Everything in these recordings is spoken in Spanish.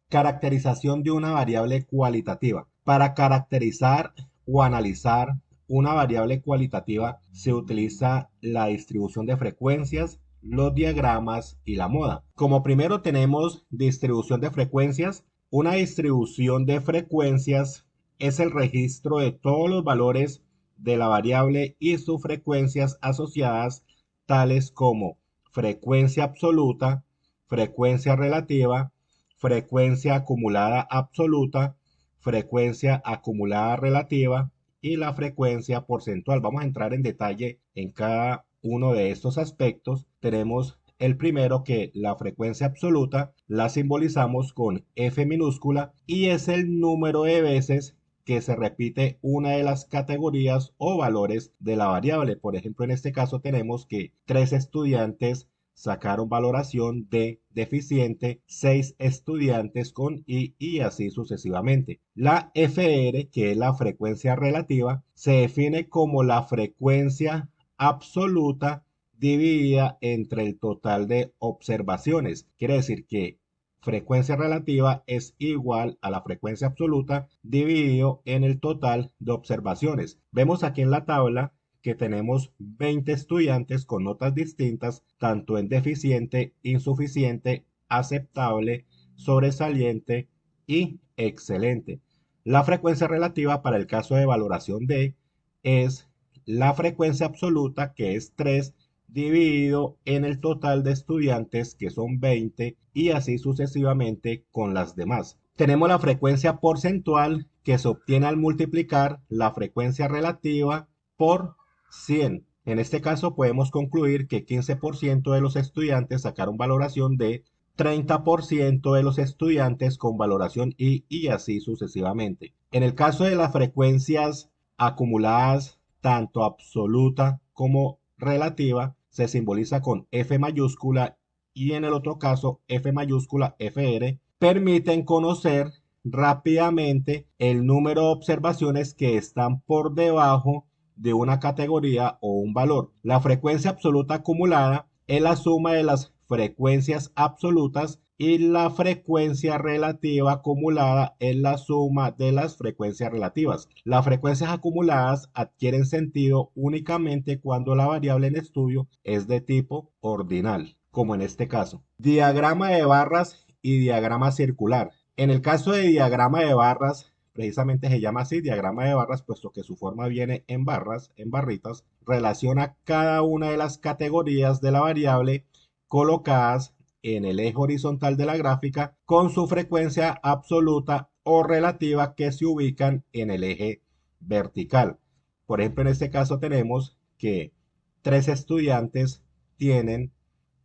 Caracterización de una variable cualitativa. Para caracterizar o analizar una variable cualitativa se utiliza la distribución de frecuencias, los diagramas y la moda. Como primero tenemos distribución de frecuencias. Una distribución de frecuencias es el registro de todos los valores de la variable y sus frecuencias asociadas, tales como frecuencia absoluta, frecuencia relativa, frecuencia acumulada absoluta, frecuencia acumulada relativa y la frecuencia porcentual. Vamos a entrar en detalle en cada uno de estos aspectos. Tenemos el primero, que la frecuencia absoluta la simbolizamos con F minúscula y es el número de veces que se repite una de las categorías o valores de la variable. Por ejemplo, en este caso tenemos que 3 estudiantes sacaron valoración de deficiente, 6 estudiantes con I y así sucesivamente. La FR, que es la frecuencia relativa, se define como la frecuencia absoluta dividida entre el total de observaciones. Quiere decir que frecuencia relativa es igual a la frecuencia absoluta dividido en el total de observaciones. Vemos aquí en la tabla que tenemos 20 estudiantes con notas distintas, tanto en deficiente, insuficiente, aceptable, sobresaliente y excelente. La frecuencia relativa para el caso de valoración D es la frecuencia absoluta, que es 3, dividido en el total de estudiantes, que son 20, y así sucesivamente con las demás. Tenemos la frecuencia porcentual, que se obtiene al multiplicar la frecuencia relativa por 100. En este caso podemos concluir que 15% de los estudiantes sacaron valoración de 30% de los estudiantes con valoración I y así sucesivamente. En el caso de las frecuencias acumuladas, tanto absoluta como relativa, se simboliza con F mayúscula y en el otro caso F mayúscula FR, permiten conocer rápidamente el número de observaciones que están por debajo de una categoría o un valor. La frecuencia absoluta acumulada es la suma de las frecuencias absolutas y la frecuencia relativa acumulada es la suma de las frecuencias relativas. Las frecuencias acumuladas adquieren sentido únicamente cuando la variable en estudio es de tipo ordinal, como en este caso. Diagrama de barras y diagrama circular. En el caso de diagrama de barras, precisamente se llama así, diagrama de barras, puesto que su forma viene en barras, en barritas, relaciona cada una de las categorías de la variable colocadas en el eje horizontal de la gráfica con su frecuencia absoluta o relativa que se ubican en el eje vertical. Por ejemplo, en este caso tenemos que 3 estudiantes tienen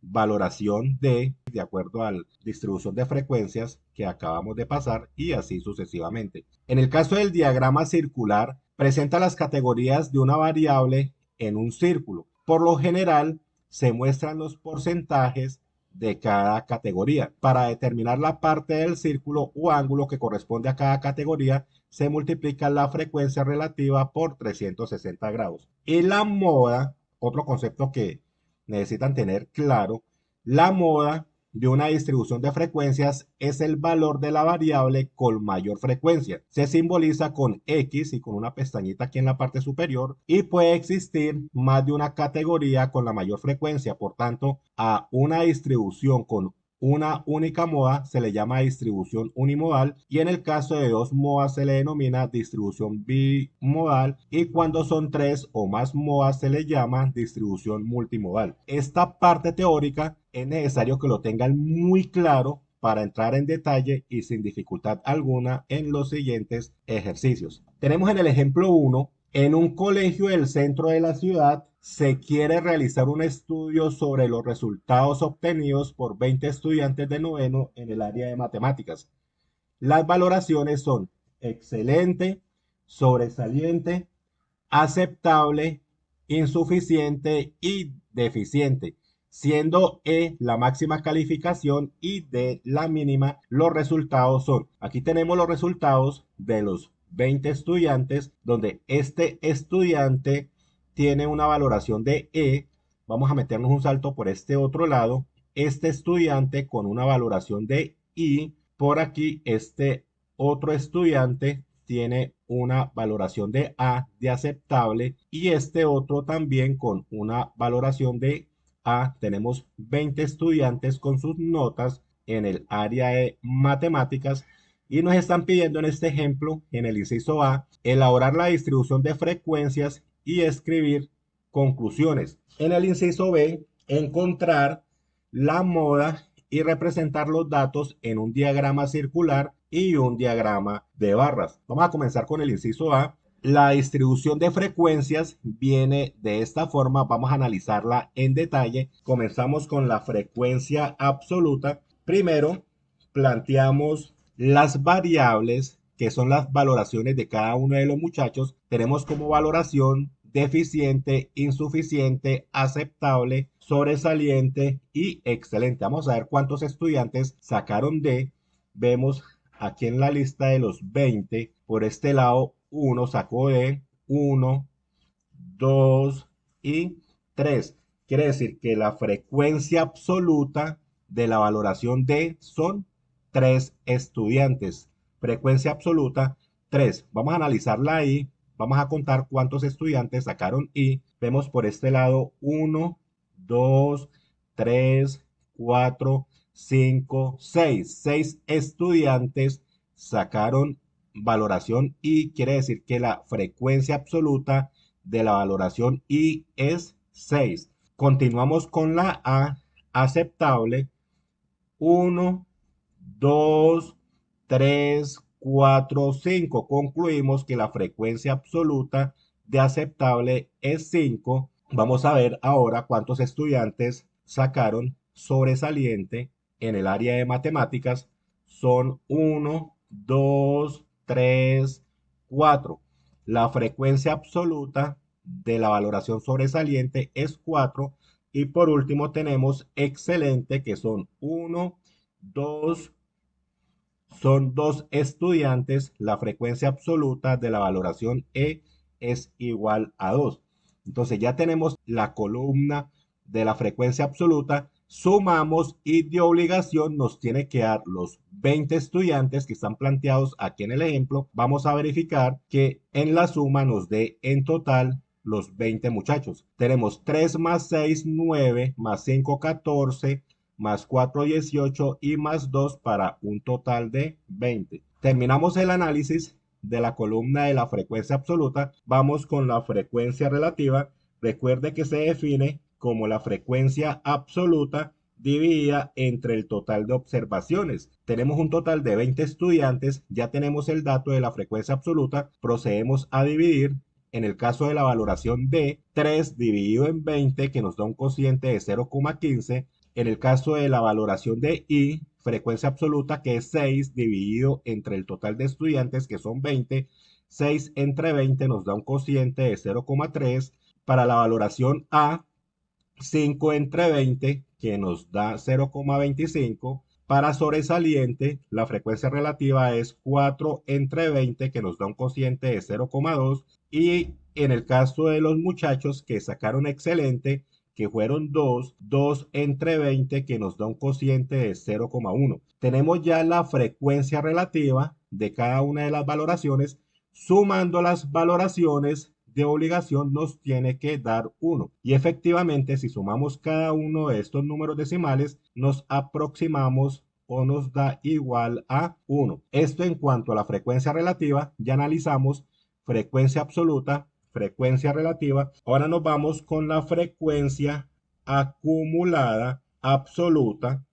valoración de acuerdo a la distribución de frecuencias que acabamos de pasar y así sucesivamente. En el caso del diagrama circular, presenta las categorías de una variable en un círculo. Por lo general, se muestran los porcentajes de cada categoría. Para determinar la parte del círculo o ángulo que corresponde a cada categoría, se multiplica la frecuencia relativa por 360 grados. Y la moda, otro concepto que necesitan tener claro, la moda de una distribución de frecuencias es el valor de la variable con mayor frecuencia. Se simboliza con X y con una pestañita aquí en la parte superior y puede existir más de una categoría con la mayor frecuencia. Por tanto, a una distribución con una única moda se le llama distribución unimodal y en el caso de dos modas se le denomina distribución bimodal y cuando son 3 o más modas se le llama distribución multimodal. Esta parte teórica es necesario que lo tengan muy claro para entrar en detalle y sin dificultad alguna en los siguientes ejercicios. Tenemos en el ejemplo 1, en un colegio del centro de la ciudad se quiere realizar un estudio sobre los resultados obtenidos por 20 estudiantes de noveno en el área de matemáticas. Las valoraciones son excelente, sobresaliente, aceptable, insuficiente y deficiente, siendo E la máxima calificación y D la mínima. Los resultados son, aquí tenemos los resultados de los 20 estudiantes, donde este estudiante tiene una valoración de E. Vamos a meternos un salto por este otro lado. Este estudiante con una valoración de I por aquí este otro estudiante tiene una valoración de A de aceptable y este otro también con una valoración de A. Tenemos 20 estudiantes con sus notas en el área de matemáticas y nos están pidiendo en este ejemplo, en el inciso A, elaborar la distribución de frecuencias y escribir conclusiones. En el inciso B, encontrar la moda y representar los datos en un diagrama circular y un diagrama de barras. Vamos a comenzar con el inciso A. La distribución de frecuencias viene de esta forma. Vamos a analizarla en detalle. Comenzamos con la frecuencia absoluta. Primero, planteamos las variables que son las valoraciones de cada uno de los muchachos. Tenemos como valoración deficiente, insuficiente, aceptable, sobresaliente y excelente. Vamos a ver cuántos estudiantes sacaron D. Vemos aquí en la lista de los 20, por este lado, uno sacó D, 1, 2 y 3. Quiere decir que la frecuencia absoluta de la valoración D son 3 estudiantes. Frecuencia absoluta 3. Vamos a analizarla ahí. Vamos a contar cuántos estudiantes sacaron I. Vemos por este lado 1, 2, 3, 4, 5, 6. 6 estudiantes sacaron valoración I. Quiere decir que la frecuencia absoluta de la valoración I es 6. Continuamos con la A aceptable. 1, 2, 3, 4, 5. Concluimos que la frecuencia absoluta de aceptable es 5. Vamos a ver ahora cuántos estudiantes sacaron sobresaliente en el área de matemáticas. Son 1, 2, 3, 4. La frecuencia absoluta de la valoración sobresaliente es 4. Y por último tenemos excelente, que son 1, 2, son 2 estudiantes. La frecuencia absoluta de la valoración E es igual a 2. Entonces ya tenemos la columna de la frecuencia absoluta. Sumamos y de obligación nos tiene que dar los 20 estudiantes que están planteados aquí en el ejemplo. Vamos a verificar que en la suma nos dé en total los 20 muchachos. Tenemos 3 más 6, 9, más 5, 14, más 4, 18 y más 2 para un total de 20. Terminamos el análisis de la columna de la frecuencia absoluta. Vamos con la frecuencia relativa. Recuerde que se define como la frecuencia absoluta dividida entre el total de observaciones. Tenemos un total de 20 estudiantes, ya tenemos el dato de la frecuencia absoluta, procedemos a dividir. En el caso de la valoración D, 3 dividido en 20, que nos da un cociente de 0,15. En el caso de la valoración de I, frecuencia absoluta, que es 6 dividido entre el total de estudiantes, que son 20, 6 entre 20 nos da un cociente de 0,3. Para la valoración A, 5 entre 20, que nos da 0,25. Para sobresaliente, la frecuencia relativa es 4 entre 20, que nos da un cociente de 0,2. Y en el caso de los muchachos que sacaron excelente, que fueron 2, 2 entre 20, que nos da un cociente de 0,1. Tenemos ya la frecuencia relativa de cada una de las valoraciones. Sumando las valoraciones de obligación nos tiene que dar 1. Y efectivamente, si sumamos cada uno de estos números decimales, nos aproximamos o nos da igual a 1. Esto en cuanto a la frecuencia relativa. Ya analizamos frecuencia absoluta, frecuencia relativa. Ahora nos vamos con la frecuencia acumulada absoluta.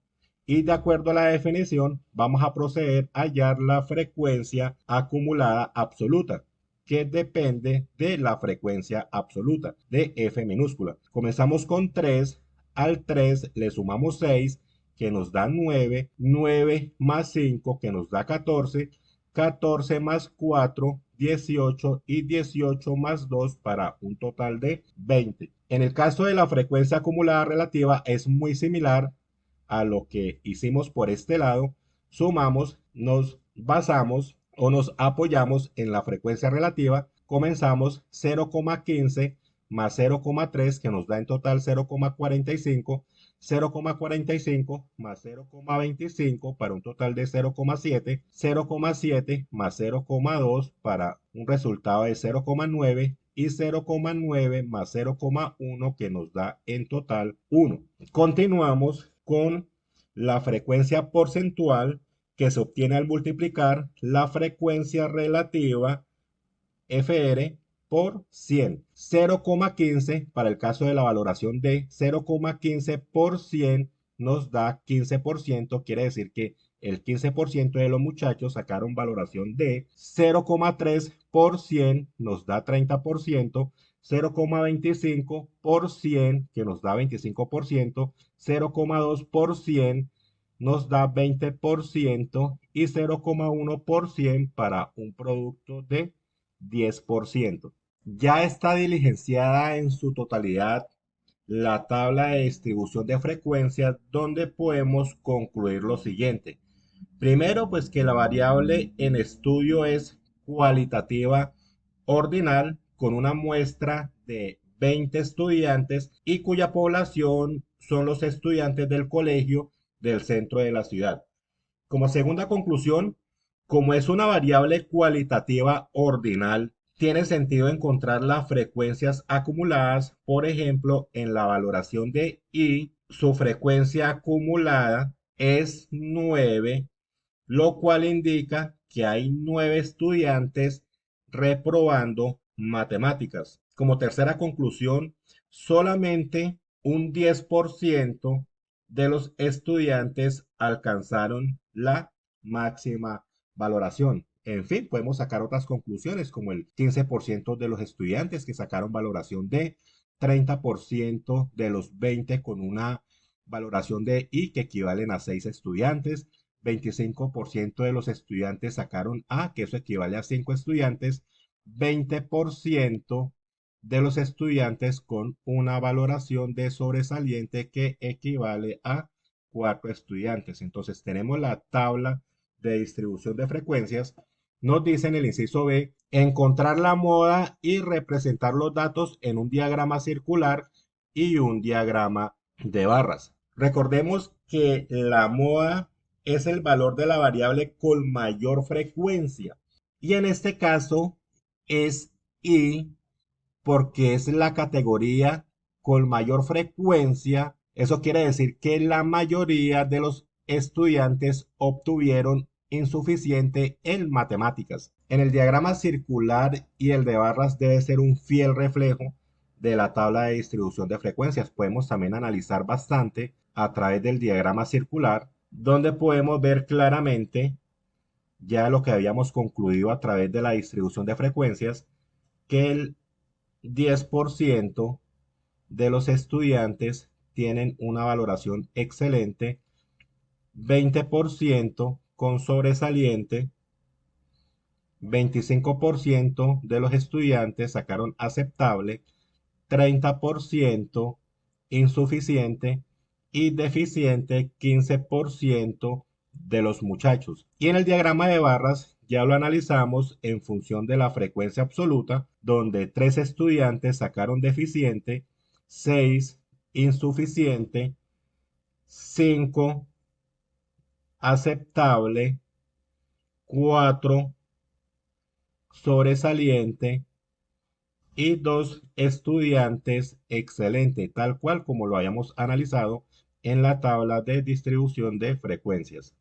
Y de acuerdo a la definición, vamos a proceder a hallar la frecuencia acumulada absoluta, que depende de la frecuencia absoluta, de F minúscula. Comenzamos con 3, al 3 le sumamos 6, que nos da 9, 9 más 5, que nos da 14, 14 más 4, 18 y 18 más 2 para un total de 20. En el caso de la frecuencia acumulada relativa es muy similar a lo que hicimos por este lado. Sumamos, nos basamos o nos apoyamos en la frecuencia relativa. Comenzamos 0,15 más 0,3, que nos da en total 0,45. 0,45 más 0,25 para un total de 0,7, 0,7 más 0,2 para un resultado de 0,9 y 0,9 más 0,1 que nos da en total 1. Continuamos con la frecuencia porcentual que se obtiene al multiplicar la frecuencia relativa FR por 100. 0,15 para el caso de la valoración de 0,15 por 100 nos da 15%, quiere decir que el 15% de los muchachos sacaron valoración de 0,3 por 100 nos da 30%, 0,25 por 100 que nos da 25%, 0,2 por 100 nos da 20% y 0,1 por 100 para un producto de 10%. Ya está diligenciada en su totalidad la tabla de distribución de frecuencias donde podemos concluir lo siguiente. Primero, pues que la variable en estudio es cualitativa ordinal con una muestra de 20 estudiantes y cuya población son los estudiantes del colegio del centro de la ciudad. Como segunda conclusión, como es una variable cualitativa ordinal, tiene sentido encontrar las frecuencias acumuladas, por ejemplo, en la valoración de I, su frecuencia acumulada es 9, lo cual indica que hay 9 estudiantes reprobando matemáticas. Como tercera conclusión, solamente un 10% de los estudiantes alcanzaron la máxima valoración. En fin, podemos sacar otras conclusiones, como el 15% de los estudiantes que sacaron valoración D, 30% de los 20 con una valoración de I que equivalen a 6 estudiantes, 25% de los estudiantes sacaron A, que eso equivale a 5 estudiantes, 20% de los estudiantes con una valoración de sobresaliente que equivale a 4 estudiantes. Entonces tenemos la tabla de distribución de frecuencias. Nos dice en el inciso B, encontrar la moda y representar los datos en un diagrama circular y un diagrama de barras. Recordemos que la moda es el valor de la variable con mayor frecuencia. Y en este caso es I porque es la categoría con mayor frecuencia. Eso quiere decir que la mayoría de los estudiantes obtuvieron insuficiente en matemáticas. En el diagrama circular y el de barras debe ser un fiel reflejo de la tabla de distribución de frecuencias. Podemos también analizar bastante a través del diagrama circular, donde podemos ver claramente ya lo que habíamos concluido a través de la distribución de frecuencias, que el 10% de los estudiantes tienen una valoración excelente, 20% con sobresaliente, 25% de los estudiantes sacaron aceptable, 30% insuficiente y deficiente 15% de los muchachos. Y en el diagrama de barras ya lo analizamos en función de la frecuencia absoluta, donde 3 estudiantes sacaron deficiente, 6 insuficiente, 5 aceptable, 4 sobresaliente y 2 estudiantes excelente, tal cual como lo hayamos analizado en la tabla de distribución de frecuencias.